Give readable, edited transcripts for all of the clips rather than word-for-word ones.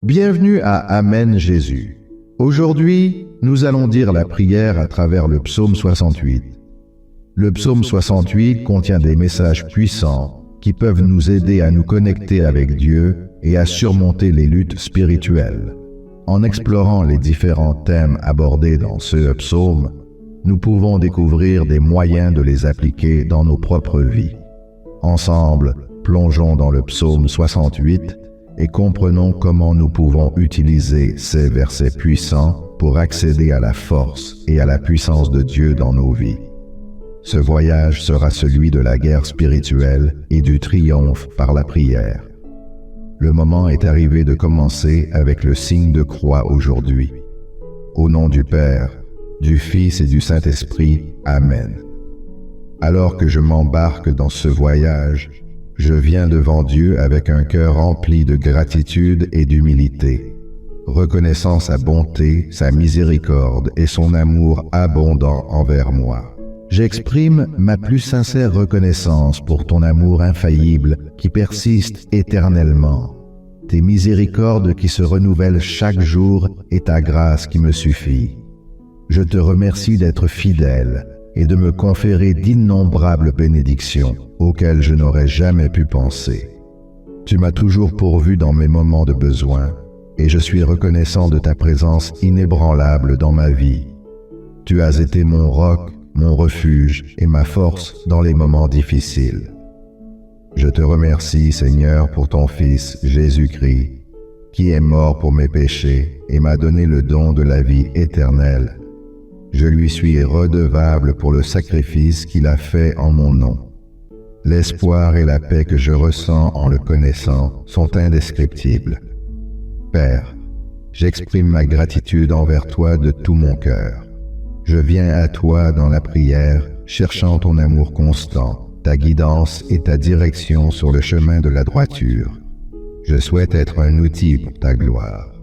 Bienvenue à Amen Jésus. Aujourd'hui, nous allons dire la prière à travers le psaume 68. Le psaume 68 contient des messages puissants qui peuvent nous aider à nous connecter avec Dieu et à surmonter les luttes spirituelles. En explorant les différents thèmes abordés dans ce psaume, nous pouvons découvrir des moyens de les appliquer dans nos propres vies. Ensemble, plongeons dans le psaume 68 et comprenons comment nous pouvons utiliser ces versets puissants pour accéder à la force et à la puissance de Dieu dans nos vies. Ce voyage sera celui de la guerre spirituelle et du triomphe par la prière. Le moment est arrivé de commencer avec le signe de croix aujourd'hui. Au nom du Père, du Fils et du Saint-Esprit, Amen. Alors que je m'embarque dans ce voyage, je viens devant Dieu avec un cœur rempli de gratitude et d'humilité, reconnaissant sa bonté, sa miséricorde et son amour abondant envers moi. J'exprime ma plus sincère reconnaissance pour ton amour infaillible qui persiste éternellement, tes miséricordes qui se renouvellent chaque jour et ta grâce qui me suffit. Je te remercie d'être fidèle et de me conférer d'innombrables bénédictions auxquelles je n'aurais jamais pu penser. Tu m'as toujours pourvu dans mes moments de besoin et je suis reconnaissant de ta présence inébranlable dans ma vie. Tu as été mon roc, mon refuge et ma force dans les moments difficiles. Je te remercie, Seigneur, pour ton Fils Jésus-Christ, qui est mort pour mes péchés et m'a donné le don de la vie éternelle. Je lui suis redevable pour le sacrifice qu'il a fait en mon nom. L'espoir et la paix que je ressens en le connaissant sont indescriptibles. Père, j'exprime ma gratitude envers toi de tout mon cœur. Je viens à toi dans la prière, cherchant ton amour constant, ta guidance et ta direction sur le chemin de la droiture. Je souhaite être un outil pour ta gloire,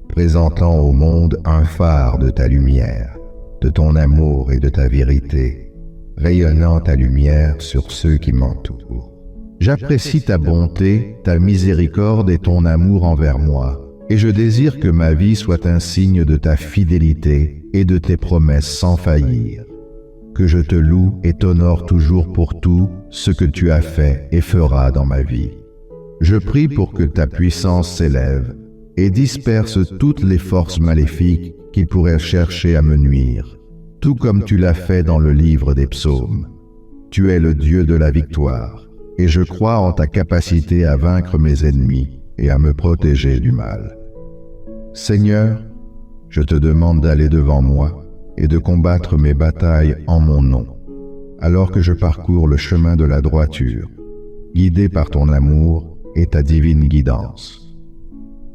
présentant au monde un phare de ta lumière, de ton amour et de ta vérité, rayonnant ta lumière sur ceux qui m'entourent. J'apprécie ta bonté, ta miséricorde et ton amour envers moi, et je désire que ma vie soit un signe de ta fidélité et de tes promesses sans faillir. Que je te loue et t'honore toujours pour tout ce que tu as fait et feras dans ma vie. Je prie pour que ta puissance s'élève et disperse toutes les forces maléfiques qui pourraient chercher à me nuire, tout comme tu l'as fait dans le livre des psaumes. Tu es le Dieu de la victoire, et je crois en ta capacité à vaincre mes ennemis et à me protéger du mal. Seigneur, je te demande d'aller devant moi et de combattre mes batailles en mon nom, alors que je parcours le chemin de la droiture, guidé par ton amour et ta divine guidance.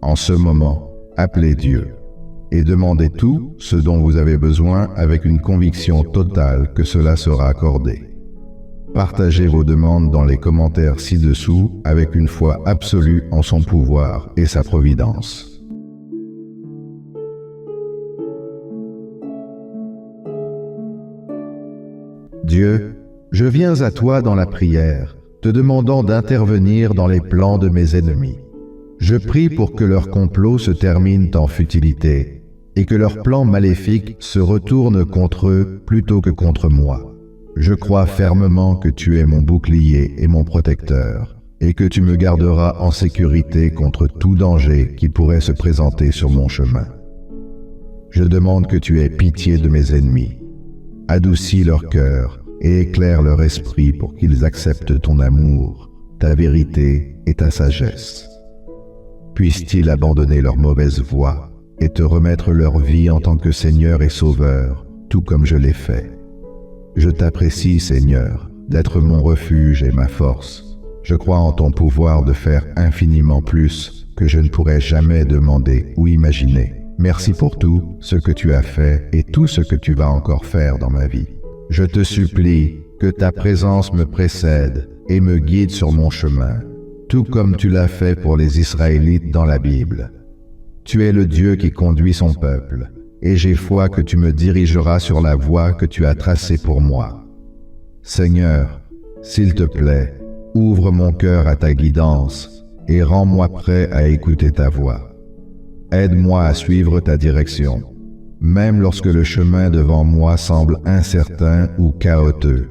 En ce moment, appelez Dieu et demandez tout ce dont vous avez besoin avec une conviction totale que cela sera accordé. Partagez vos demandes dans les commentaires ci-dessous avec une foi absolue en son pouvoir et sa providence. Dieu, je viens à toi dans la prière, te demandant d'intervenir dans les plans de mes ennemis. Je prie pour que leurs complots se terminent en futilité et que leurs plans maléfiques se retournent contre eux plutôt que contre moi. Je crois fermement que tu es mon bouclier et mon protecteur et que tu me garderas en sécurité contre tout danger qui pourrait se présenter sur mon chemin. Je demande que tu aies pitié de mes ennemis. Adoucis leur cœur et éclaire leur esprit pour qu'ils acceptent ton amour, ta vérité et ta sagesse. Puissent-ils abandonner leur mauvaise voie et te remettre leur vie en tant que Seigneur et Sauveur, tout comme je l'ai fait. Je t'apprécie, Seigneur, d'être mon refuge et ma force. Je crois en ton pouvoir de faire infiniment plus que je ne pourrais jamais demander ou imaginer. Merci pour tout ce que tu as fait et tout ce que tu vas encore faire dans ma vie. Je te supplie que ta présence me précède et me guide sur mon chemin, tout comme tu l'as fait pour les Israélites dans la Bible. Tu es le Dieu qui conduit son peuple, et j'ai foi que tu me dirigeras sur la voie que tu as tracée pour moi. Seigneur, s'il te plaît, ouvre mon cœur à ta guidance et rends-moi prêt à écouter ta voix. Aide-moi à suivre ta direction, même lorsque le chemin devant moi semble incertain ou chaotique.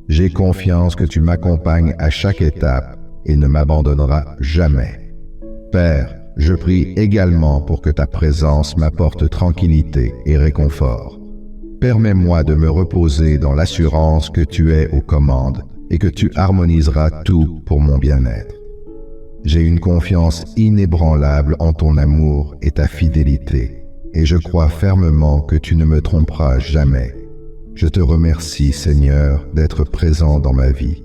J'ai confiance que tu m'accompagnes à chaque étape et ne m'abandonneras jamais. Père, je prie également pour que ta présence m'apporte tranquillité et réconfort. Permets-moi de me reposer dans l'assurance que tu es aux commandes et que tu harmoniseras tout pour mon bien-être. J'ai une confiance inébranlable en ton amour et ta fidélité, et je crois fermement que tu ne me tromperas jamais. Je te remercie, Seigneur, d'être présent dans ma vie.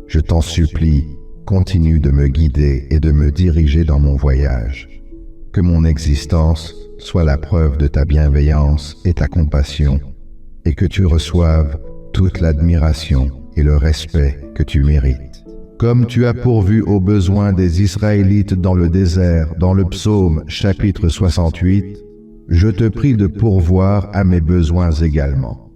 Je t'en supplie, continue de me guider et de me diriger dans mon voyage. Que mon existence soit la preuve de ta bienveillance et ta compassion, et que tu reçoives toute l'admiration et le respect que tu mérites. Comme tu as pourvu aux besoins des Israélites dans le désert, dans le psaume chapitre 68, je te prie de pourvoir à mes besoins également.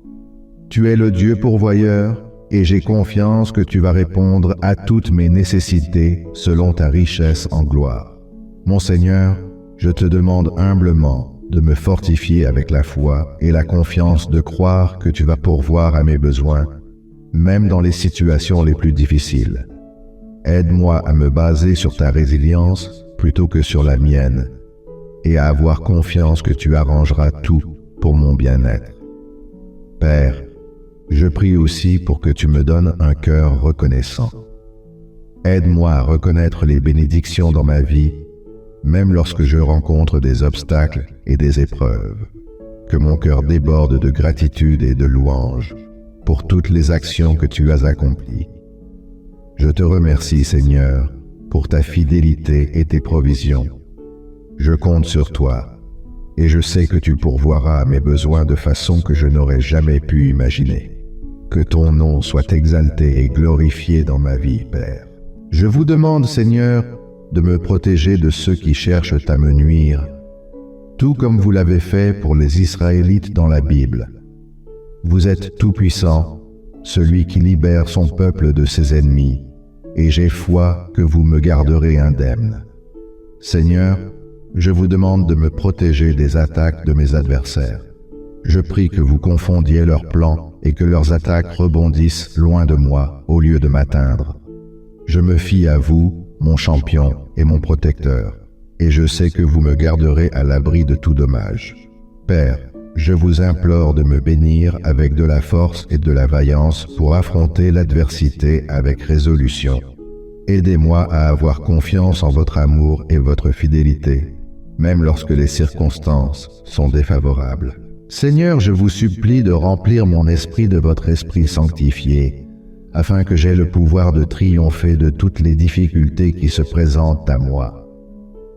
Tu es le Dieu pourvoyeur, et j'ai confiance que tu vas répondre à toutes mes nécessités selon ta richesse en gloire. Mon Seigneur, je te demande humblement de me fortifier avec la foi et la confiance de croire que tu vas pourvoir à mes besoins, même dans les situations les plus difficiles. Aide-moi à me baser sur ta résilience plutôt que sur la mienne, et à avoir confiance que tu arrangeras tout pour mon bien-être. Père, je prie aussi pour que tu me donnes un cœur reconnaissant. Aide-moi à reconnaître les bénédictions dans ma vie, même lorsque je rencontre des obstacles et des épreuves. Que mon cœur déborde de gratitude et de louange pour toutes les actions que tu as accomplies. Je te remercie, Seigneur, pour ta fidélité et tes provisions. Je compte sur toi, et je sais que tu pourvoiras à mes besoins de façon que je n'aurais jamais pu imaginer. Que ton nom soit exalté et glorifié dans ma vie, Père. Je vous demande, Seigneur, de me protéger de ceux qui cherchent à me nuire, tout comme vous l'avez fait pour les Israélites dans la Bible. Vous êtes tout-puissant, celui qui libère son peuple de ses ennemis, et j'ai foi que vous me garderez indemne. Seigneur, je vous demande de me protéger des attaques de mes adversaires. Je prie que vous confondiez leurs plans et que leurs attaques rebondissent loin de moi au lieu de m'atteindre. Je me fie à vous, mon champion et mon protecteur, et je sais que vous me garderez à l'abri de tout dommage. Père, je vous implore de me bénir avec de la force et de la vaillance pour affronter l'adversité avec résolution. Aidez-moi à avoir confiance en votre amour et votre fidélité, même lorsque les circonstances sont défavorables. Seigneur, je vous supplie de remplir mon esprit de votre esprit sanctifié, afin que j'aie le pouvoir de triompher de toutes les difficultés qui se présentent à moi.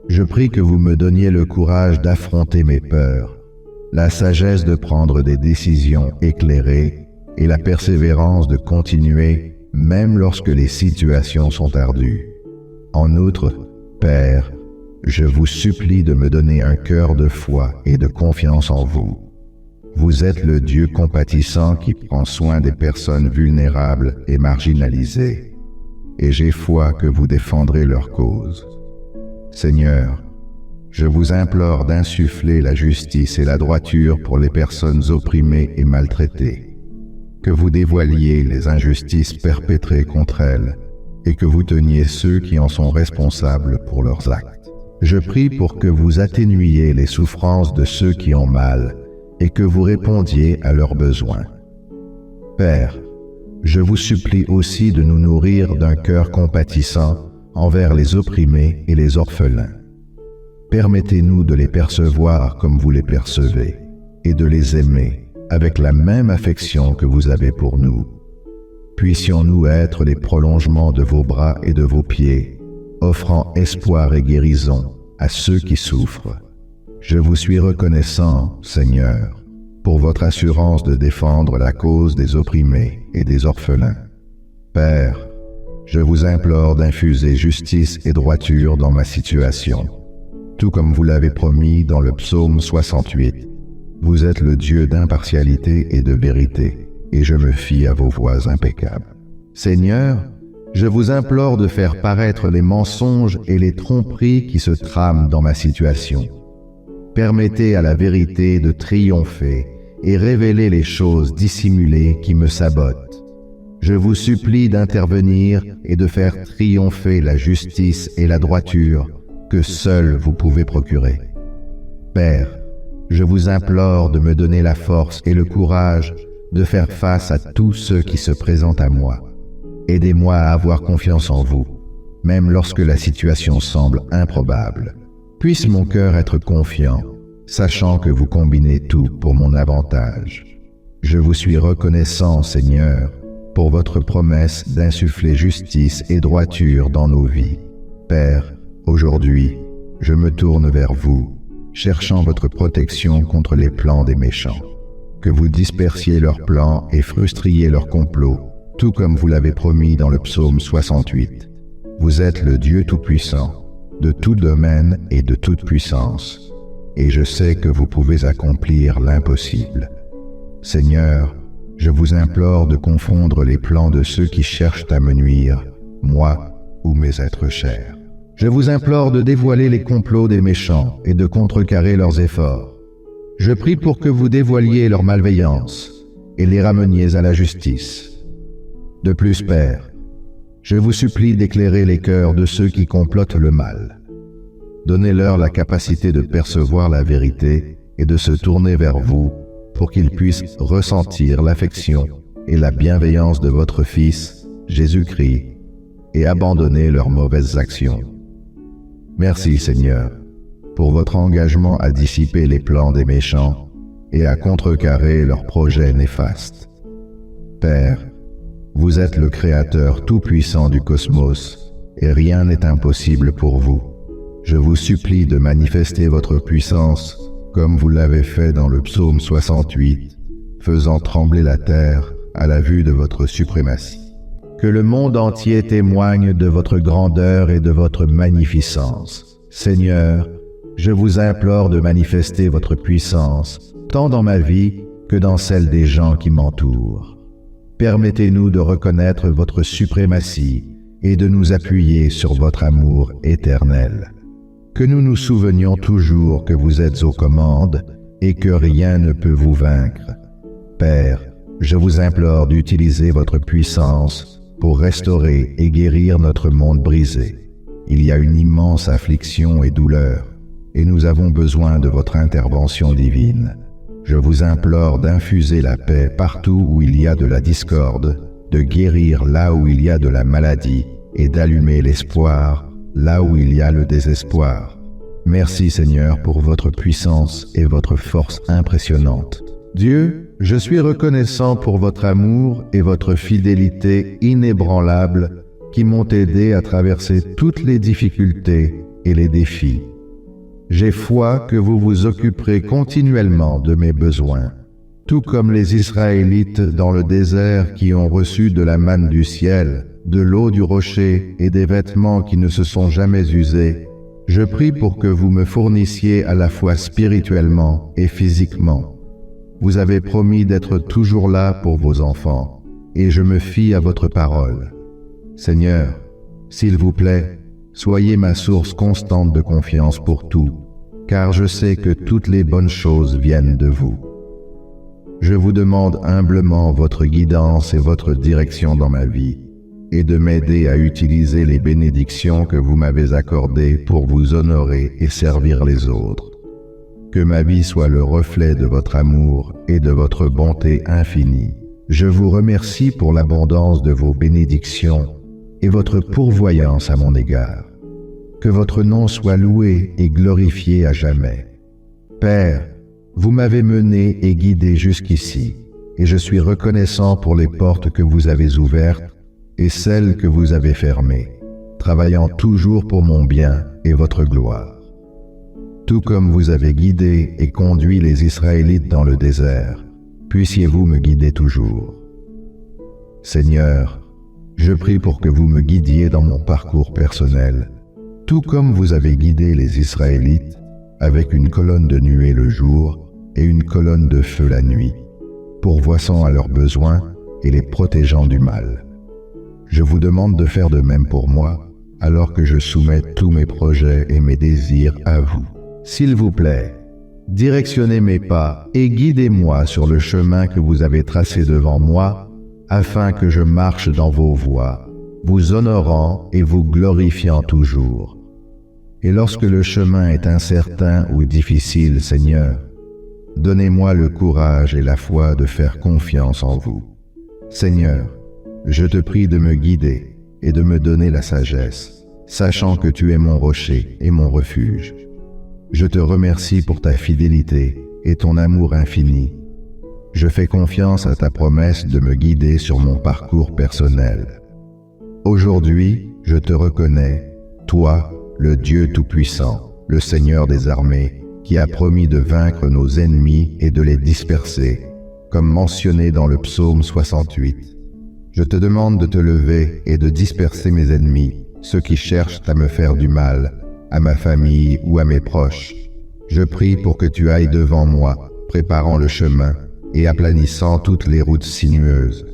Je prie que vous me donniez le courage d'affronter mes peurs, la sagesse de prendre des décisions éclairées et la persévérance de continuer même lorsque les situations sont ardues. En outre, Père, je vous supplie de me donner un cœur de foi et de confiance en vous. Vous êtes le Dieu compatissant qui prend soin des personnes vulnérables et marginalisées, et j'ai foi que vous défendrez leur cause. Seigneur, je vous implore d'insuffler la justice et la droiture pour les personnes opprimées et maltraitées, que vous dévoiliez les injustices perpétrées contre elles et que vous teniez ceux qui en sont responsables pour leurs actes. Je prie pour que vous atténuiez les souffrances de ceux qui ont mal et que vous répondiez à leurs besoins. Père, je vous supplie aussi de nous nourrir d'un cœur compatissant envers les opprimés et les orphelins. Permettez-nous de les percevoir comme vous les percevez et de les aimer avec la même affection que vous avez pour nous. Puissions-nous être les prolongements de vos bras et de vos pieds, offrant espoir et guérison à ceux qui souffrent. Je vous suis reconnaissant, Seigneur, pour votre assurance de défendre la cause des opprimés et des orphelins. Père, je vous implore d'infuser justice et droiture dans ma situation, tout comme vous l'avez promis dans le psaume 68. Vous êtes le Dieu d'impartialité et de vérité, et je me fie à vos voies impeccables. Seigneur, je vous implore de faire paraître les mensonges et les tromperies qui se trament dans ma situation. Permettez à la vérité de triompher et révéler les choses dissimulées qui me sabotent. Je vous supplie d'intervenir et de faire triompher la justice et la droiture que seul vous pouvez procurer. Père, je vous implore de me donner la force et le courage de faire face à tous ceux qui se présentent à moi. Aidez-moi à avoir confiance en vous, même lorsque la situation semble improbable. Puisse mon cœur être confiant, sachant que vous combinez tout pour mon avantage. Je vous suis reconnaissant, Seigneur, pour votre promesse d'insuffler justice et droiture dans nos vies. Père, aujourd'hui, je me tourne vers vous, cherchant votre protection contre les plans des méchants. Que vous dispersiez leurs plans et frustriez leurs complots, tout comme vous l'avez promis dans le psaume 68. Vous êtes le Dieu Tout-Puissant, de tout domaine et de toute puissance, et je sais que vous pouvez accomplir l'impossible. Seigneur, je vous implore de confondre les plans de ceux qui cherchent à me nuire, moi ou mes êtres chers. Je vous implore de dévoiler les complots des méchants et de contrecarrer leurs efforts. Je prie pour que vous dévoiliez leur malveillance et les rameniez à la justice. De plus, Père, je vous supplie d'éclairer les cœurs de ceux qui complotent le mal. Donnez-leur la capacité de percevoir la vérité et de se tourner vers vous pour qu'ils puissent ressentir l'affection et la bienveillance de votre Fils, Jésus-Christ, et abandonner leurs mauvaises actions. Merci, Seigneur, pour votre engagement à dissiper les plans des méchants et à contrecarrer leurs projets néfastes. Père, vous êtes le Créateur tout-puissant du cosmos, et rien n'est impossible pour vous. Je vous supplie de manifester votre puissance, comme vous l'avez fait dans le psaume 68, faisant trembler la terre à la vue de votre suprématie. Que le monde entier témoigne de votre grandeur et de votre magnificence. Seigneur, je vous implore de manifester votre puissance, tant dans ma vie que dans celle des gens qui m'entourent. Permettez-nous de reconnaître votre suprématie et de nous appuyer sur votre amour éternel. Que nous nous souvenions toujours que vous êtes aux commandes et que rien ne peut vous vaincre. Père, je vous implore d'utiliser votre puissance pour restaurer et guérir notre monde brisé. Il y a une immense affliction et douleur, et nous avons besoin de votre intervention divine. Je vous implore d'infuser la paix partout où il y a de la discorde, de guérir là où il y a de la maladie et d'allumer l'espoir là où il y a le désespoir. Merci Seigneur pour votre puissance et votre force impressionnante. Dieu, je suis reconnaissant pour votre amour et votre fidélité inébranlable qui m'ont aidé à traverser toutes les difficultés et les défis. J'ai foi que vous vous occuperez continuellement de mes besoins, tout comme les Israélites dans le désert qui ont reçu de la manne du ciel, de l'eau du rocher et des vêtements qui ne se sont jamais usés. Je prie pour que vous me fournissiez à la fois spirituellement et physiquement. Vous avez promis d'être toujours là pour vos enfants, et je me fie à votre parole. Seigneur, s'il vous plaît, soyez ma source constante de confiance pour tout, car je sais que toutes les bonnes choses viennent de vous. Je vous demande humblement votre guidance et votre direction dans ma vie, et de m'aider à utiliser les bénédictions que vous m'avez accordées pour vous honorer et servir les autres. Que ma vie soit le reflet de votre amour et de votre bonté infinie. Je vous remercie pour l'abondance de vos bénédictions et votre pourvoyance à mon égard. Que votre nom soit loué et glorifié à jamais. Père, vous m'avez mené et guidé jusqu'ici, et je suis reconnaissant pour les portes que vous avez ouvertes et celles que vous avez fermées, travaillant toujours pour mon bien et votre gloire. Tout comme vous avez guidé et conduit les Israélites dans le désert, puissiez-vous me guider toujours. Seigneur, je prie pour que vous me guidiez dans mon parcours personnel, tout comme vous avez guidé les Israélites avec une colonne de nuée le jour et une colonne de feu la nuit, pourvoissant à leurs besoins et les protégeant du mal. Je vous demande de faire de même pour moi, alors que je soumets tous mes projets et mes désirs à vous. S'il vous plaît, directionnez mes pas et guidez-moi sur le chemin que vous avez tracé devant moi, afin que je marche dans vos voies, vous honorant et vous glorifiant toujours. Et lorsque le chemin est incertain ou difficile, Seigneur, donnez-moi le courage et la foi de faire confiance en vous. Seigneur, je te prie de me guider et de me donner la sagesse, sachant que tu es mon rocher et mon refuge. Je te remercie pour ta fidélité et ton amour infini. Je fais confiance à ta promesse de me guider sur mon parcours personnel. Aujourd'hui, je te reconnais, toi, le Dieu Tout-Puissant, le Seigneur des armées, qui a promis de vaincre nos ennemis et de les disperser, comme mentionné dans le psaume 68. Je te demande de te lever et de disperser mes ennemis, ceux qui cherchent à me faire du mal, à ma famille ou à mes proches. Je prie pour que tu ailles devant moi, préparant le chemin et aplanissant toutes les routes sinueuses.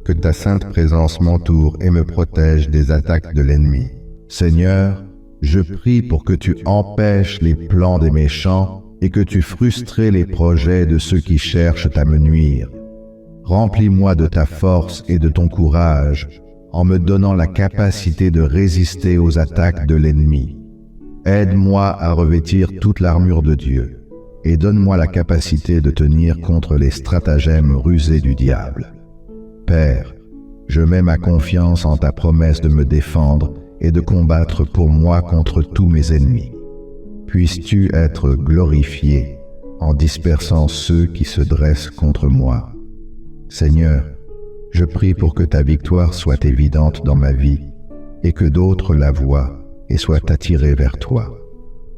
Que ta sainte présence m'entoure et me protège des attaques de l'ennemi. Seigneur, je prie pour que tu empêches les plans des méchants et que tu frustres les projets de ceux qui cherchent à me nuire. Remplis-moi de ta force et de ton courage en me donnant la capacité de résister aux attaques de l'ennemi. Aide-moi à revêtir toute l'armure de Dieu et donne-moi la capacité de tenir contre les stratagèmes rusés du diable. Père, je mets ma confiance en ta promesse de me défendre et de combattre pour moi contre tous mes ennemis. Puisses-tu être glorifié en dispersant ceux qui se dressent contre moi. Seigneur, je prie pour que ta victoire soit évidente dans ma vie et que d'autres la voient et soient attirés vers toi.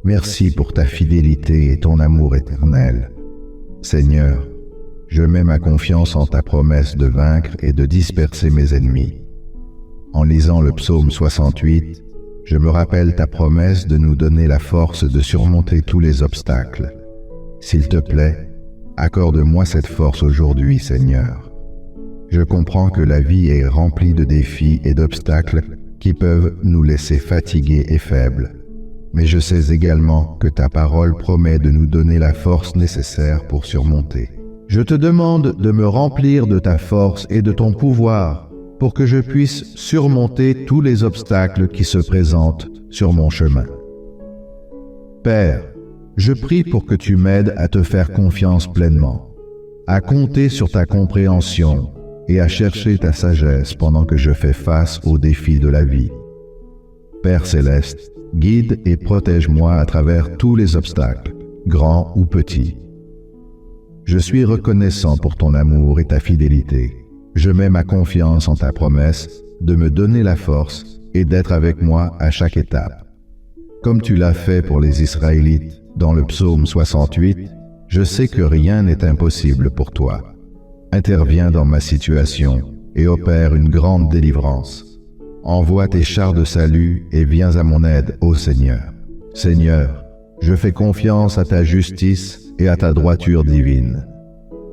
Merci pour ta fidélité et ton amour éternel. Seigneur, je mets ma confiance en ta promesse de vaincre et de disperser mes ennemis. En lisant le psaume 68, je me rappelle ta promesse de nous donner la force de surmonter tous les obstacles. S'il te plaît, accorde-moi cette force aujourd'hui, Seigneur. Je comprends que la vie est remplie de défis et d'obstacles qui peuvent nous laisser fatigués et faibles. Mais je sais également que ta parole promet de nous donner la force nécessaire pour surmonter. Je te demande de me remplir de ta force et de ton pouvoir pour que je puisse surmonter tous les obstacles qui se présentent sur mon chemin. Père, je prie pour que tu m'aides à te faire confiance pleinement, à compter sur ta compréhension et à chercher ta sagesse pendant que je fais face aux défis de la vie. Père céleste, guide et protège-moi à travers tous les obstacles, grands ou petits. Je suis reconnaissant pour ton amour et ta fidélité. Je mets ma confiance en ta promesse de me donner la force et d'être avec moi à chaque étape. Comme tu l'as fait pour les Israélites dans le psaume 68, je sais que rien n'est impossible pour toi. Interviens dans ma situation et opère une grande délivrance. Envoie tes chars de salut et viens à mon aide, ô Seigneur. Seigneur, je fais confiance à ta justice et à ta droiture divine.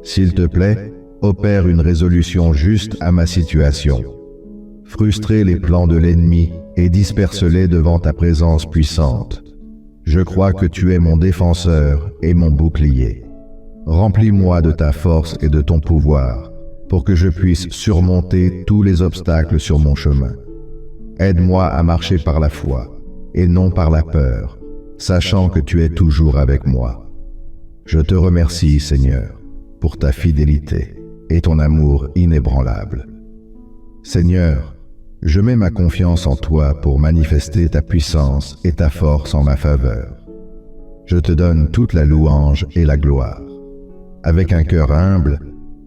S'il te plaît, opère une résolution juste à ma situation. Frustrer les plans de l'ennemi et disperse-les devant ta présence puissante. Je crois que tu es mon défenseur et mon bouclier. Remplis-moi de ta force et de ton pouvoir pour que je puisse surmonter tous les obstacles sur mon chemin. Aide-moi à marcher par la foi et non par la peur, sachant que tu es toujours avec moi. Je te remercie, Seigneur, pour ta fidélité et ton amour inébranlable. Seigneur, je mets ma confiance en toi pour manifester ta puissance et ta force en ma faveur. Je te donne toute la louange et la gloire. Avec un cœur humble,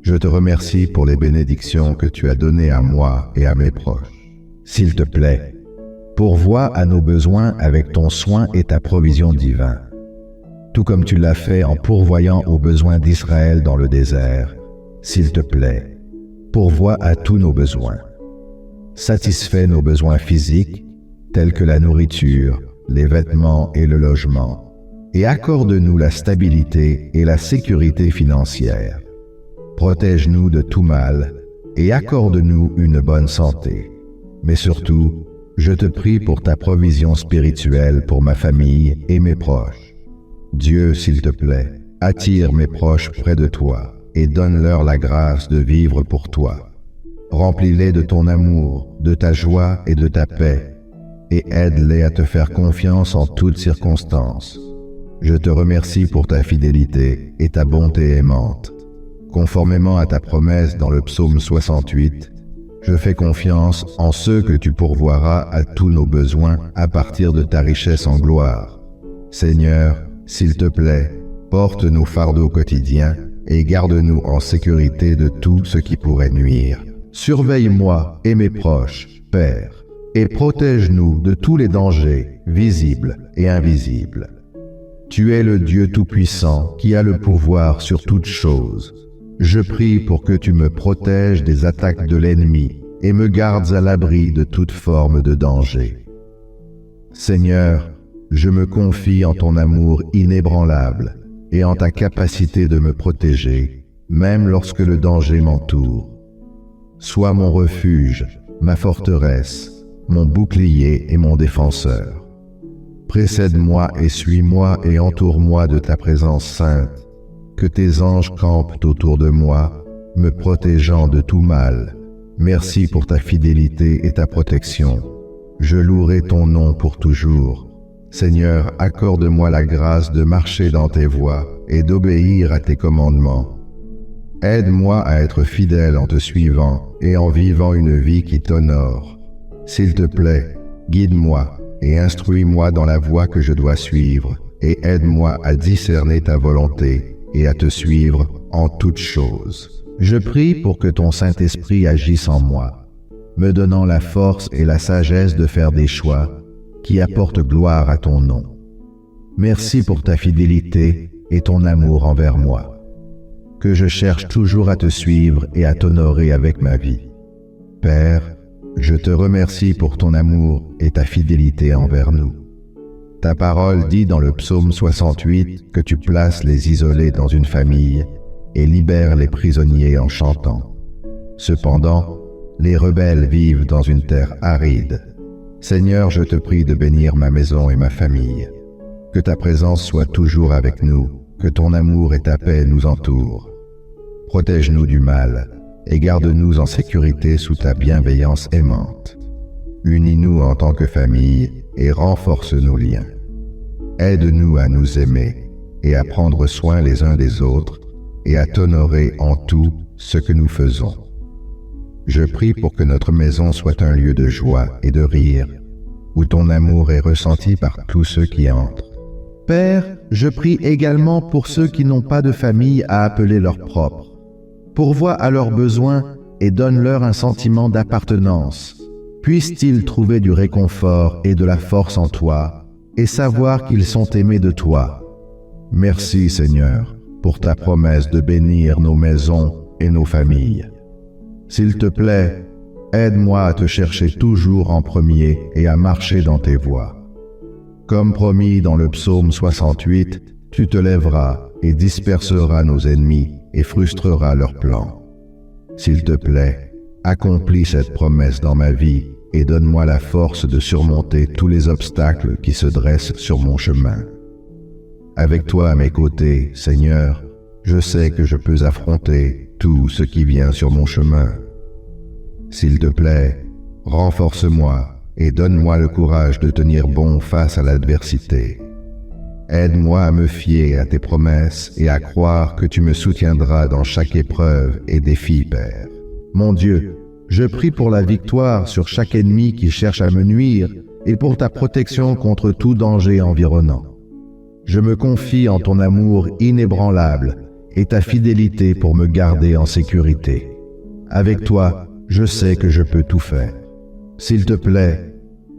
je te remercie pour les bénédictions que tu as données à moi et à mes proches. S'il te plaît, pourvois à nos besoins avec ton soin et ta provision divine, tout comme tu l'as fait en pourvoyant aux besoins d'Israël dans le désert. S'il te plaît, pourvois à tous nos besoins. Satisfais nos besoins physiques, tels que la nourriture, les vêtements et le logement, et accorde-nous la stabilité et la sécurité financière. Protège-nous de tout mal et accorde-nous une bonne santé. Mais surtout, je te prie pour ta provision spirituelle pour ma famille et mes proches. Dieu, s'il te plaît, attire mes proches près de toi et donne-leur la grâce de vivre pour toi. Remplis-les de ton amour, de ta joie et de ta paix, et aide-les à te faire confiance en toutes circonstances. Je te remercie pour ta fidélité et ta bonté aimante. Conformément à ta promesse dans le psaume 68, je fais confiance en ceux que tu pourvoiras à tous nos besoins à partir de ta richesse en gloire. Seigneur, s'il te plaît, porte nos fardeaux quotidiens et garde-nous en sécurité de tout ce qui pourrait nuire. Surveille-moi et mes proches, Père, et protège-nous de tous les dangers, visibles et invisibles. Tu es le Dieu Tout-Puissant qui a le pouvoir sur toutes choses. Je prie pour que tu me protèges des attaques de l'ennemi et me gardes à l'abri de toute forme de danger. Seigneur, je me confie en ton amour inébranlable et en ta capacité de me protéger, même lorsque le danger m'entoure. Sois mon refuge, ma forteresse, mon bouclier et mon défenseur. Précède-moi et suis-moi et entoure-moi de ta présence sainte. Que tes anges campent autour de moi, me protégeant de tout mal. Merci pour ta fidélité et ta protection. Je louerai ton nom pour toujours. Seigneur, accorde-moi la grâce de marcher dans tes voies et d'obéir à tes commandements. Aide-moi à être fidèle en te suivant et en vivant une vie qui t'honore. S'il te plaît, guide-moi et instruis-moi dans la voie que je dois suivre et aide-moi à discerner ta volonté et à te suivre en toutes choses. Je prie pour que ton Saint-Esprit agisse en moi, me donnant la force et la sagesse de faire des choix qui apportent gloire à ton nom. Merci pour ta fidélité et ton amour envers moi, que je cherche toujours à te suivre et à t'honorer avec ma vie. Père, je te remercie pour ton amour et ta fidélité envers nous. Ta parole dit dans le psaume 68 que tu places les isolés dans une famille et libères les prisonniers en chantant. Cependant, les rebelles vivent dans une terre aride. Seigneur, je te prie de bénir ma maison et ma famille. Que ta présence soit toujours avec nous, que ton amour et ta paix nous entourent. Protège-nous du mal et garde-nous en sécurité sous ta bienveillance aimante. Unis-nous en tant que famille et renforce nos liens. Aide-nous à nous aimer et à prendre soin les uns des autres et à t'honorer en tout ce que nous faisons. Je prie pour que notre maison soit un lieu de joie et de rire, où ton amour est ressenti par tous ceux qui entrent. Père, je prie également pour ceux qui n'ont pas de famille à appeler leur propre. Pourvois à leurs besoins et donne-leur un sentiment d'appartenance. Puissent-ils trouver du réconfort et de la force en toi et savoir qu'ils sont aimés de toi. Merci Seigneur pour ta promesse de bénir nos maisons et nos familles. S'il te plaît, aide-moi à te chercher toujours en premier et à marcher dans tes voies. Comme promis dans le psaume 68, tu te lèveras et disperseras nos ennemis et frustreras leurs plans. S'il te plaît, accomplis cette promesse dans ma vie et donne-moi la force de surmonter tous les obstacles qui se dressent sur mon chemin. Avec toi à mes côtés, Seigneur, je sais que je peux affronter tout ce qui vient sur mon chemin. S'il te plaît, renforce-moi et donne-moi le courage de tenir bon face à l'adversité. Aide-moi à me fier à tes promesses et à croire que tu me soutiendras dans chaque épreuve et défi, Père. Mon Dieu, je prie pour la victoire sur chaque ennemi qui cherche à me nuire et pour ta protection contre tout danger environnant. Je me confie en ton amour inébranlable et ta fidélité pour me garder en sécurité. Avec toi, je sais que je peux tout faire. S'il te plaît,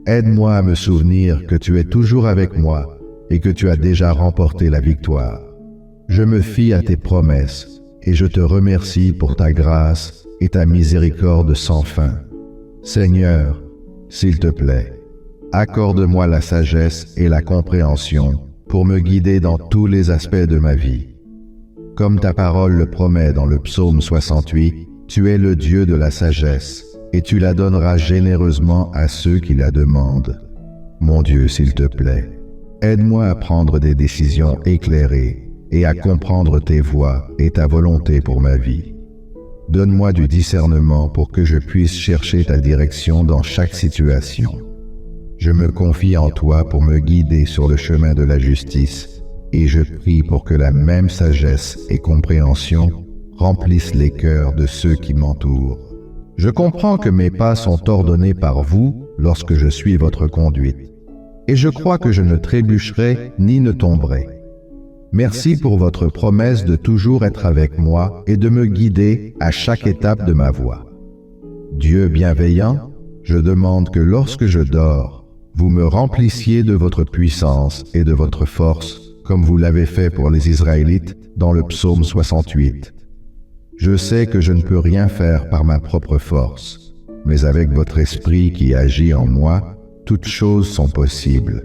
aide-moi à me souvenir que tu es toujours avec moi et que tu as déjà remporté la victoire. Je me fie à tes promesses et je te remercie pour ta grâce et ta miséricorde sans fin. Seigneur, s'il te plaît, accorde-moi la sagesse et la compréhension pour me guider dans tous les aspects de ma vie. Comme ta parole le promet dans le psaume 68, tu es le Dieu de la sagesse et tu la donneras généreusement à ceux qui la demandent. Mon Dieu, s'il te plaît, Aide-moi à prendre des décisions éclairées et à comprendre tes voies et ta volonté pour ma vie. Donne-moi du discernement pour que je puisse chercher ta direction dans chaque situation. Je me confie en toi pour me guider sur le chemin de la justice et je prie pour que la même sagesse et compréhension remplissent les cœurs de ceux qui m'entourent. Je comprends que mes pas sont ordonnés par vous lorsque je suis votre conduite, et je crois que je ne trébucherai ni ne tomberai. Merci pour votre promesse de toujours être avec moi et de me guider à chaque étape de ma voie. Dieu bienveillant, je demande que lorsque je dors, vous me remplissiez de votre puissance et de votre force, comme vous l'avez fait pour les Israélites dans le psaume 68. Je sais que je ne peux rien faire par ma propre force, mais avec votre esprit qui agit en moi, toutes choses sont possibles.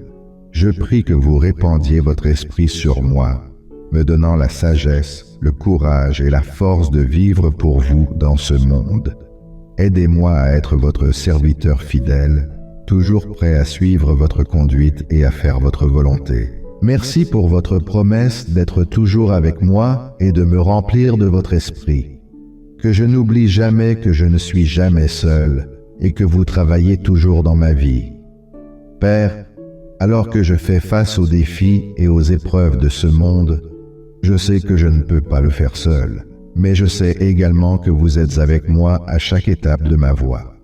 Je prie que vous répandiez votre esprit sur moi, me donnant la sagesse, le courage et la force de vivre pour vous dans ce monde. Aidez-moi à être votre serviteur fidèle, toujours prêt à suivre votre conduite et à faire votre volonté. Merci pour votre promesse d'être toujours avec moi et de me remplir de votre esprit. Que je n'oublie jamais que je ne suis jamais seul et que vous travaillez toujours dans ma vie. Père, alors que je fais face aux défis et aux épreuves de ce monde, je sais que je ne peux pas le faire seul, mais je sais également que vous êtes avec moi à chaque étape de ma voie.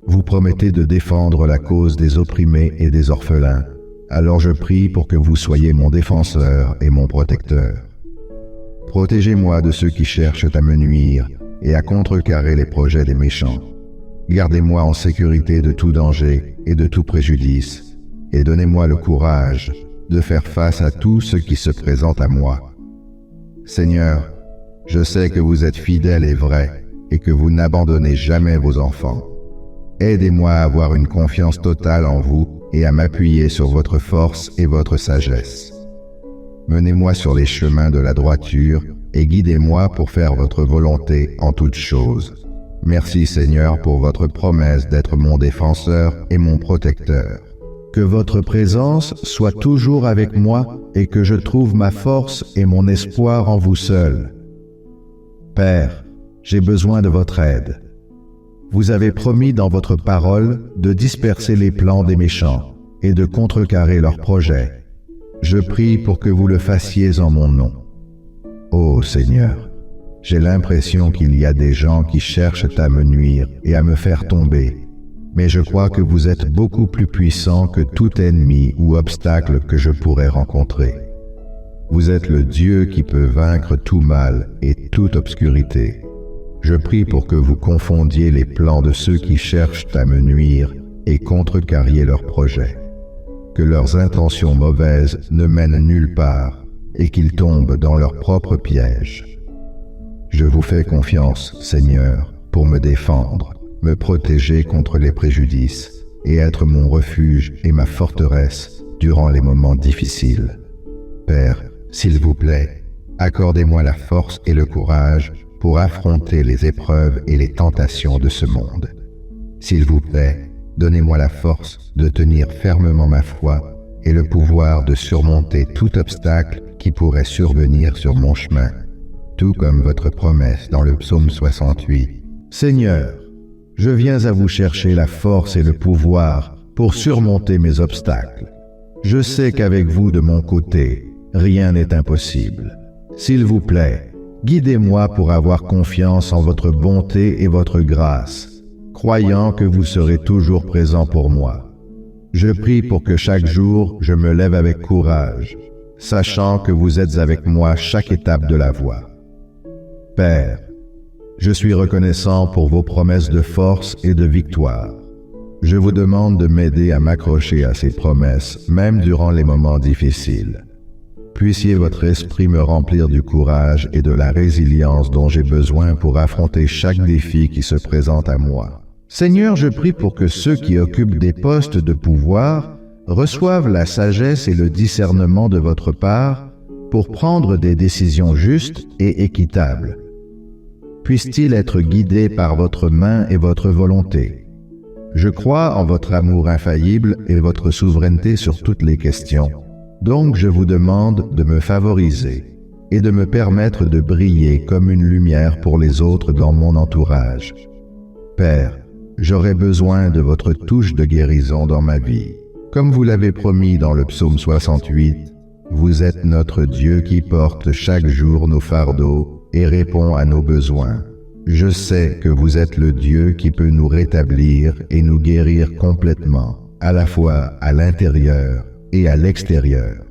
Vous promettez de défendre la cause des opprimés et des orphelins, alors je prie pour que vous soyez mon défenseur et mon protecteur. Protégez-moi de ceux qui cherchent à me nuire et à contrecarrer les projets des méchants. Gardez-moi en sécurité de tout danger et de tout préjudice, et donnez-moi le courage de faire face à tout ce qui se présente à moi. Seigneur, je sais que vous êtes fidèle et vrai, et que vous n'abandonnez jamais vos enfants. Aidez-moi à avoir une confiance totale en vous et à m'appuyer sur votre force et votre sagesse. Menez-moi sur les chemins de la droiture et guidez-moi pour faire votre volonté en toutes choses. Merci Seigneur pour votre promesse d'être mon défenseur et mon protecteur. Que votre présence soit toujours avec moi et que je trouve ma force et mon espoir en vous seul. Père, j'ai besoin de votre aide. Vous avez promis dans votre parole de disperser les plans des méchants et de contrecarrer leurs projets. Je prie pour que vous le fassiez en mon nom. Ô Seigneur, j'ai l'impression qu'il y a des gens qui cherchent à me nuire et à me faire tomber, mais je crois que vous êtes beaucoup plus puissant que tout ennemi ou obstacle que je pourrais rencontrer. Vous êtes le Dieu qui peut vaincre tout mal et toute obscurité. Je prie pour que vous confondiez les plans de ceux qui cherchent à me nuire et contrecarriez leurs projets. Que leurs intentions mauvaises ne mènent nulle part et qu'ils tombent dans leur propre piège. Je vous fais confiance, Seigneur, pour me défendre, me protéger contre les préjudices et être mon refuge et ma forteresse durant les moments difficiles. Père, s'il vous plaît, accordez-moi la force et le courage pour affronter les épreuves et les tentations de ce monde. S'il vous plaît, donnez-moi la force de tenir fermement ma foi et le pouvoir de surmonter tout obstacle qui pourrait survenir sur mon chemin, tout comme votre promesse dans le psaume 68. Seigneur, je viens à vous chercher la force et le pouvoir pour surmonter mes obstacles. Je sais qu'avec vous de mon côté, rien n'est impossible. S'il vous plaît, guidez-moi pour avoir confiance en votre bonté et votre grâce, croyant que vous serez toujours présent pour moi. Je prie pour que chaque jour je me lève avec courage, sachant que vous êtes avec moi chaque étape de la voie. Père, je suis reconnaissant pour vos promesses de force et de victoire. Je vous demande de m'aider à m'accrocher à ces promesses, même durant les moments difficiles. Puissiez votre esprit me remplir du courage et de la résilience dont j'ai besoin pour affronter chaque défi qui se présente à moi. Seigneur, je prie pour que ceux qui occupent des postes de pouvoir reçoivent la sagesse et le discernement de votre part pour prendre des décisions justes et équitables. Puissent-ils être guidés par votre main et votre volonté. Je crois en votre amour infaillible et votre souveraineté sur toutes les questions. Donc je vous demande de me favoriser et de me permettre de briller comme une lumière pour les autres dans mon entourage. Père, j'aurai besoin de votre touche de guérison dans ma vie. Comme vous l'avez promis dans le psaume 68, vous êtes notre Dieu qui porte chaque jour nos fardeaux et répond à nos besoins. Je sais que vous êtes le Dieu qui peut nous rétablir et nous guérir complètement, à la fois à l'intérieur et à l'extérieur.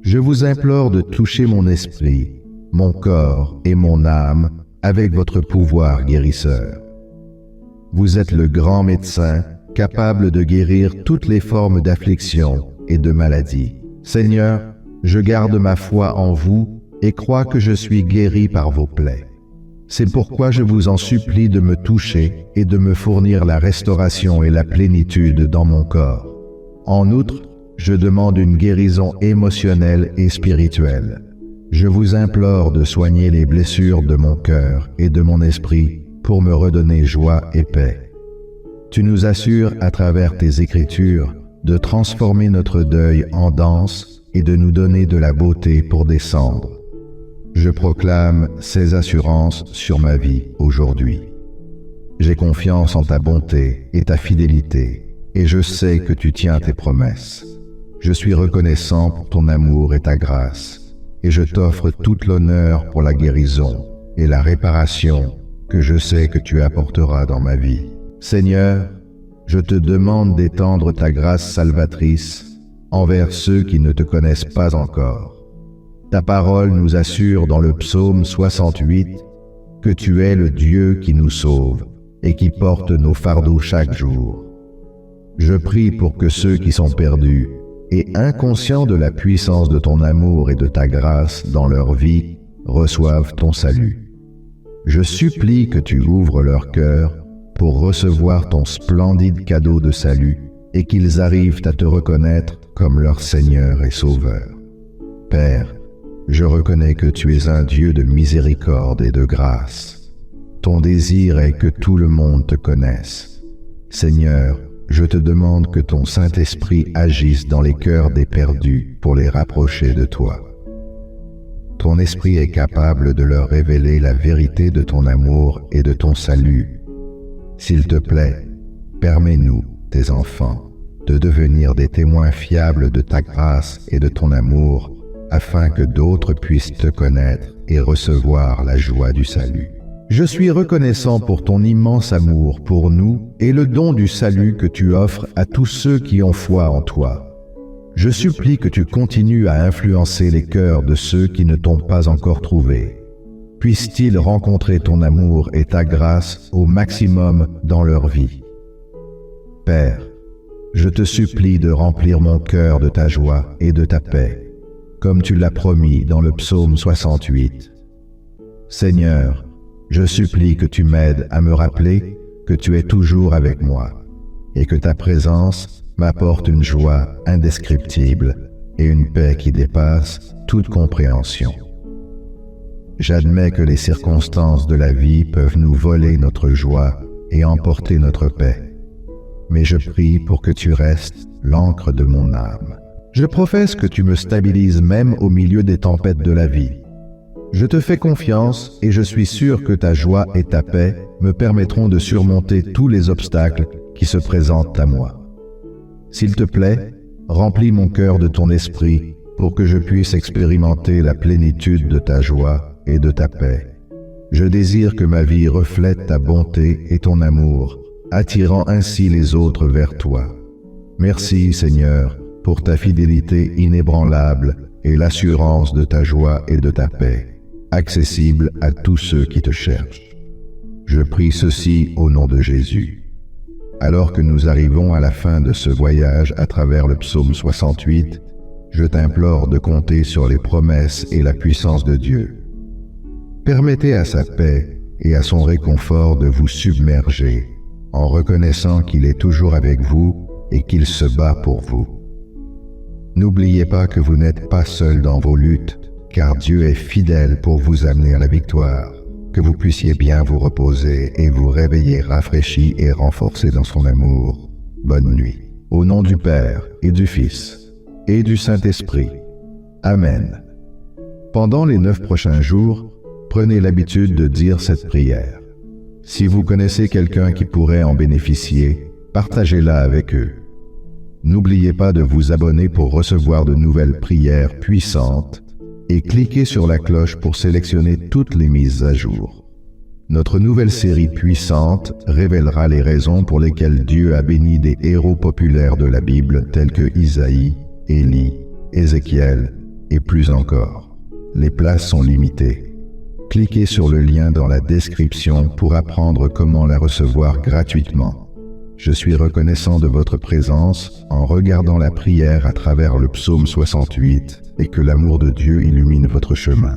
Je vous implore de toucher mon esprit, mon corps et mon âme avec votre pouvoir guérisseur. Vous êtes le grand médecin capable de guérir toutes les formes d'affliction et de maladie. Seigneur, je garde ma foi en vous et crois que je suis guéri par vos plaies. C'est pourquoi je vous en supplie de me toucher et de me fournir la restauration et la plénitude dans mon corps. En outre, je demande une guérison émotionnelle et spirituelle. Je vous implore de soigner les blessures de mon cœur et de mon esprit pour me redonner joie et paix. Tu nous assures à travers tes Écritures de transformer notre deuil en danse et de nous donner de la beauté pour descendre. Je proclame ces assurances sur ma vie aujourd'hui. J'ai confiance en ta bonté et ta fidélité, et je sais que tu tiens tes promesses. Je suis reconnaissant pour ton amour et ta grâce, et je t'offre toute l'honneur pour la guérison et la réparation que je sais que tu apporteras dans ma vie. Seigneur, je te demande d'étendre ta grâce salvatrice envers ceux qui ne te connaissent pas encore. Ta parole nous assure dans le psaume 68 que tu es le Dieu qui nous sauve et qui porte nos fardeaux chaque jour. Je prie pour que ceux qui sont perdus et inconscients de la puissance de ton amour et de ta grâce dans leur vie reçoivent ton salut. Je supplie que tu ouvres leur cœur pour recevoir ton splendide cadeau de salut et qu'ils arrivent à te reconnaître comme leur Seigneur et Sauveur. Père, je reconnais que tu es un Dieu de miséricorde et de grâce. Ton désir est que tout le monde te connaisse. Seigneur, je te demande que ton Saint-Esprit agisse dans les cœurs des perdus pour les rapprocher de toi. Ton esprit est capable de leur révéler la vérité de ton amour et de ton salut. S'il te plaît, permets-nous, tes enfants, de devenir des témoins fiables de ta grâce et de ton amour, afin que d'autres puissent te connaître et recevoir la joie du salut. Je suis reconnaissant pour ton immense amour pour nous et le don du salut que tu offres à tous ceux qui ont foi en toi. Je supplie que tu continues à influencer les cœurs de ceux qui ne t'ont pas encore trouvé. Puissent-ils rencontrer ton amour et ta grâce au maximum dans leur vie. Père, je te supplie de remplir mon cœur de ta joie et de ta paix, comme tu l'as promis dans le psaume 68. Seigneur, je supplie que tu m'aides à me rappeler que tu es toujours avec moi et que ta présence m'apporte une joie indescriptible et une paix qui dépasse toute compréhension. J'admets que les circonstances de la vie peuvent nous voler notre joie et emporter notre paix, mais je prie pour que tu restes l'encre de mon âme. Je professe que tu me stabilises même au milieu des tempêtes de la vie. Je te fais confiance et je suis sûr que ta joie et ta paix me permettront de surmonter tous les obstacles qui se présentent à moi. S'il te plaît, remplis mon cœur de ton esprit pour que je puisse expérimenter la plénitude de ta joie et de ta paix. Je désire que ma vie reflète ta bonté et ton amour, attirant ainsi les autres vers toi. Merci, Seigneur, pour ta fidélité inébranlable et l'assurance de ta joie et de ta paix, accessible à tous ceux qui te cherchent. Je prie ceci au nom de Jésus. Alors que nous arrivons à la fin de ce voyage à travers le psaume 68, je t'implore de compter sur les promesses et la puissance de Dieu. Permettez à sa paix et à son réconfort de vous submerger en reconnaissant qu'il est toujours avec vous et qu'il se bat pour vous. N'oubliez pas que vous n'êtes pas seul dans vos luttes, car Dieu est fidèle pour vous amener à la victoire. Que vous puissiez bien vous reposer et vous réveiller rafraîchi et renforcé dans son amour. Bonne nuit. Au nom du Père et du Fils et du Saint-Esprit. Amen. Pendant les 9 prochains jours, prenez l'habitude de dire cette prière. Si vous connaissez quelqu'un qui pourrait en bénéficier, partagez-la avec eux. N'oubliez pas de vous abonner pour recevoir de nouvelles prières puissantes et cliquez sur la cloche pour sélectionner toutes les mises à jour. Notre nouvelle série puissante révélera les raisons pour lesquelles Dieu a béni des héros populaires de la Bible tels que Isaïe, Élie, Ézéchiel et plus encore. Les places sont limitées. Cliquez sur le lien dans la description pour apprendre comment la recevoir gratuitement. Je suis reconnaissant de votre présence en regardant la prière à travers le psaume 68 et que l'amour de Dieu illumine votre chemin.